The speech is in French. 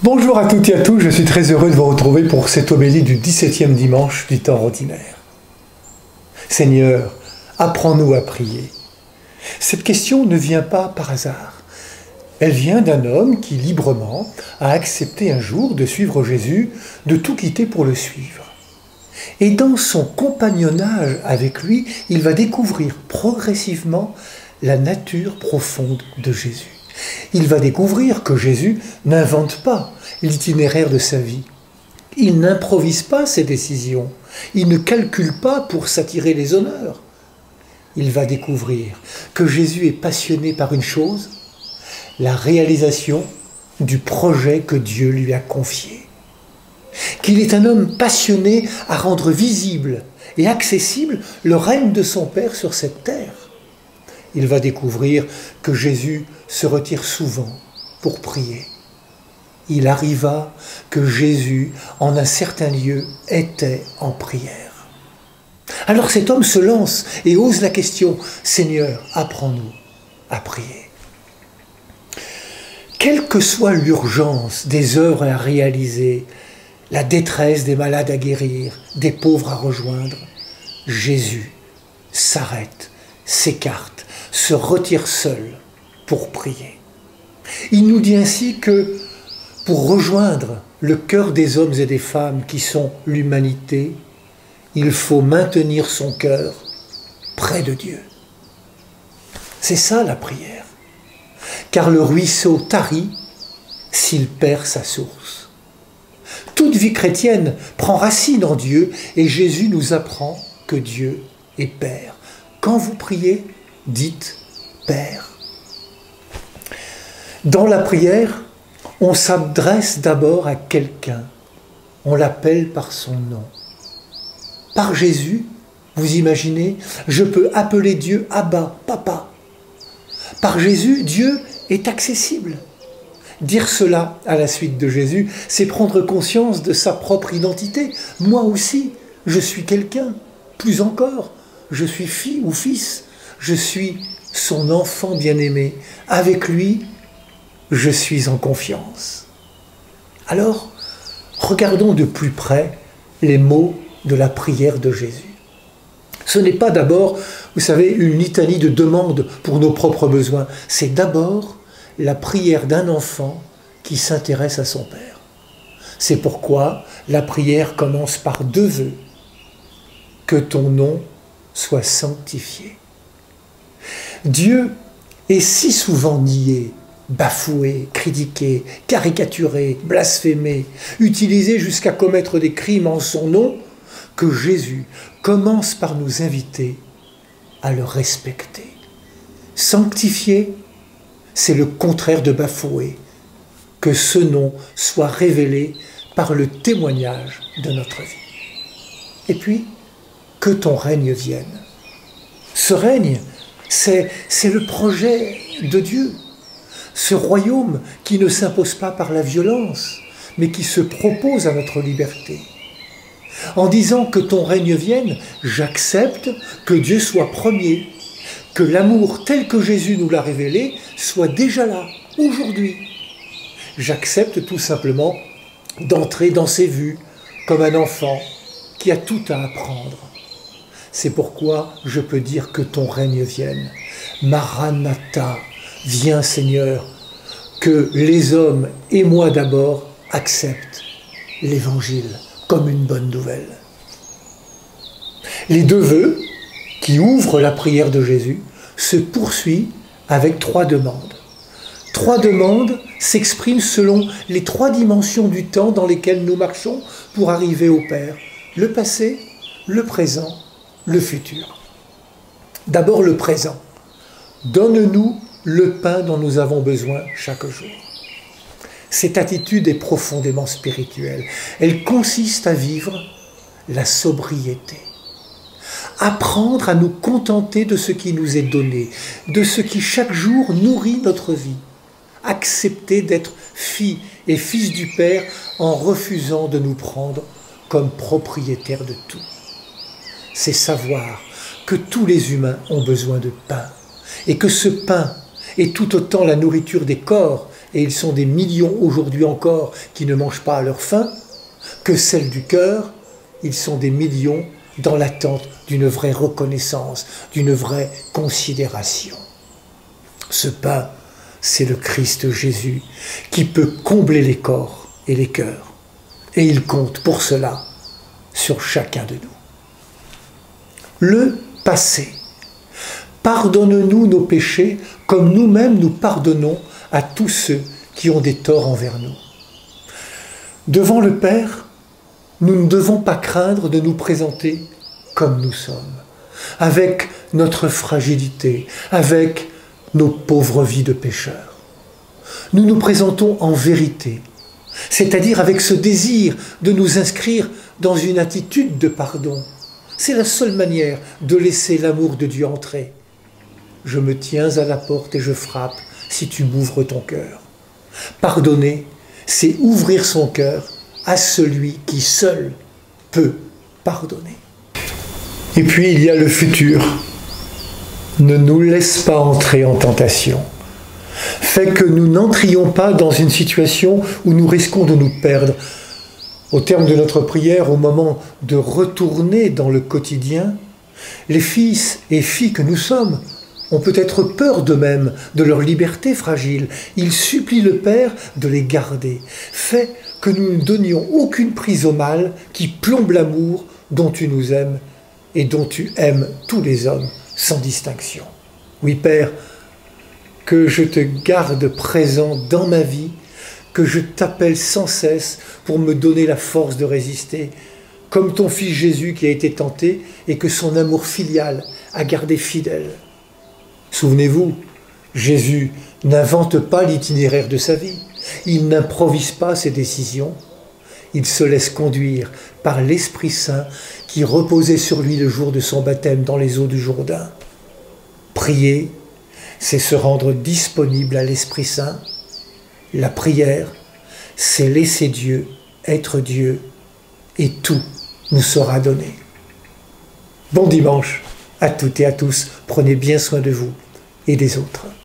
Bonjour à toutes et à tous, je suis très heureux de vous retrouver pour cette homélie du 17e dimanche du temps ordinaire. Seigneur, apprends-nous à prier. Cette question ne vient pas par hasard. Elle vient d'un homme qui librement a accepté un jour de suivre Jésus, de tout quitter pour le suivre. Et dans son compagnonnage avec lui, il va découvrir progressivement la nature profonde de Jésus. Il va découvrir que Jésus n'invente pas l'itinéraire de sa vie. Il n'improvise pas ses décisions. Il ne calcule pas pour s'attirer les honneurs. Il va découvrir que Jésus est passionné par une chose, la réalisation du projet que Dieu lui a confié. Qu'il est un homme passionné à rendre visible et accessible le règne de son Père sur cette terre. Il va découvrir que Jésus se retire souvent pour prier. Il arriva que Jésus, en un certain lieu, était en prière. Alors cet homme se lance et ose la question « Seigneur, apprends-nous à prier ». Quelle que soit l'urgence des œuvres à réaliser, la détresse des malades à guérir, des pauvres à rejoindre, Jésus s'arrête, s'écarte, se retire seul pour prier. Il nous dit ainsi que pour rejoindre le cœur des hommes et des femmes qui sont l'humanité, il faut maintenir son cœur près de Dieu. C'est ça la prière. Car le ruisseau tarit s'il perd sa source. Toute vie chrétienne prend racine en Dieu et Jésus nous apprend que Dieu est Père. Quand vous priez, dites Père. Dans la prière, on s'adresse d'abord à quelqu'un. On l'appelle par son nom. Par Jésus, vous imaginez, je peux appeler Dieu Abba, Papa. Par Jésus, Dieu est accessible. Dire cela à la suite de Jésus, c'est prendre conscience de sa propre identité. Moi aussi, je suis quelqu'un. Plus encore, je suis fille ou fils. Je suis son enfant bien-aimé. Avec lui, je suis en confiance. Alors, regardons de plus près les mots de la prière de Jésus. Ce n'est pas d'abord, vous savez, une litanie de demandes pour nos propres besoins. C'est d'abord la prière d'un enfant qui s'intéresse à son Père. C'est pourquoi la prière commence par deux vœux. Que ton nom soit sanctifié. Dieu est si souvent nié, bafoué, critiqué, caricaturé, blasphémé, utilisé jusqu'à commettre des crimes en son nom, que Jésus commence par nous inviter à le respecter. Sanctifier, c'est le contraire de bafouer, que ce nom soit révélé par le témoignage de notre vie. Et puis, que ton règne vienne. Ce règne, c'est le projet de Dieu. Ce royaume qui ne s'impose pas par la violence, mais qui se propose à notre liberté. En disant que ton règne vienne, j'accepte que Dieu soit premier, que l'amour tel que Jésus nous l'a révélé soit déjà là, aujourd'hui. J'accepte tout simplement d'entrer dans ses vues comme un enfant qui a tout à apprendre. C'est pourquoi je peux dire que ton règne vienne. Maranatha, viens Seigneur, que les hommes et moi d'abord acceptent l'Évangile comme une bonne nouvelle. Les deux vœux qui ouvrent la prière de Jésus se poursuivent avec trois demandes. Trois demandes s'expriment selon les trois dimensions du temps dans lesquelles nous marchons pour arriver au Père. Le passé, le présent, le futur. D'abord le présent. Donne-nous le pain dont nous avons besoin chaque jour. Cette attitude est profondément spirituelle. Elle consiste à vivre la sobriété. Apprendre à nous contenter de ce qui nous est donné, de ce qui chaque jour nourrit notre vie. Accepter d'être fille et fils du Père en refusant de nous prendre comme propriétaires de tout. C'est savoir que tous les humains ont besoin de pain et que ce pain est tout autant la nourriture des corps et ils sont des millions aujourd'hui encore qui ne mangent pas à leur faim, que celle du cœur, ils sont des millions dans l'attente d'une vraie reconnaissance, d'une vraie considération. Ce pain, c'est le Christ Jésus qui peut combler les corps et les cœurs. Et il compte pour cela sur chacun de nous. Le passé. Pardonne-nous nos péchés comme nous-mêmes nous pardonnons à tous ceux qui ont des torts envers nous. Devant le Père, nous ne devons pas craindre de nous présenter comme nous sommes, avec notre fragilité, avec nos pauvres vies de pécheurs. Nous nous présentons en vérité, c'est-à-dire avec ce désir de nous inscrire dans une attitude de pardon. C'est la seule manière de laisser l'amour de Dieu entrer. Je me tiens à la porte et je frappe si tu m'ouvres ton cœur. Pardonner, c'est ouvrir son cœur à celui qui seul peut pardonner. Et puis il y a le futur. Ne nous laisse pas entrer en tentation. Fais que nous n'entrions pas dans une situation où nous risquons de nous perdre. Au terme de notre prière, au moment de retourner dans le quotidien, les fils et filles que nous sommes ont peut-être peur d'eux-mêmes, de leur liberté fragile. Ils supplient le Père de les garder. Fais que nous ne donnions aucune prise au mal qui plombe l'amour dont tu nous aimes et dont tu aimes tous les hommes sans distinction. Oui, Père, que je te garde présent dans ma vie, que je t'appelle sans cesse pour me donner la force de résister, comme ton Fils Jésus qui a été tenté et que son amour filial a gardé fidèle. Souvenez-vous, Jésus n'invente pas l'itinéraire de sa vie, il n'improvise pas ses décisions, il se laisse conduire par l'Esprit Saint qui reposait sur lui le jour de son baptême dans les eaux du Jourdain. Prier, c'est se rendre disponible à l'Esprit Saint. La prière, c'est laisser Dieu être Dieu et tout nous sera donné. Bon dimanche à toutes et à tous, prenez bien soin de vous et des autres.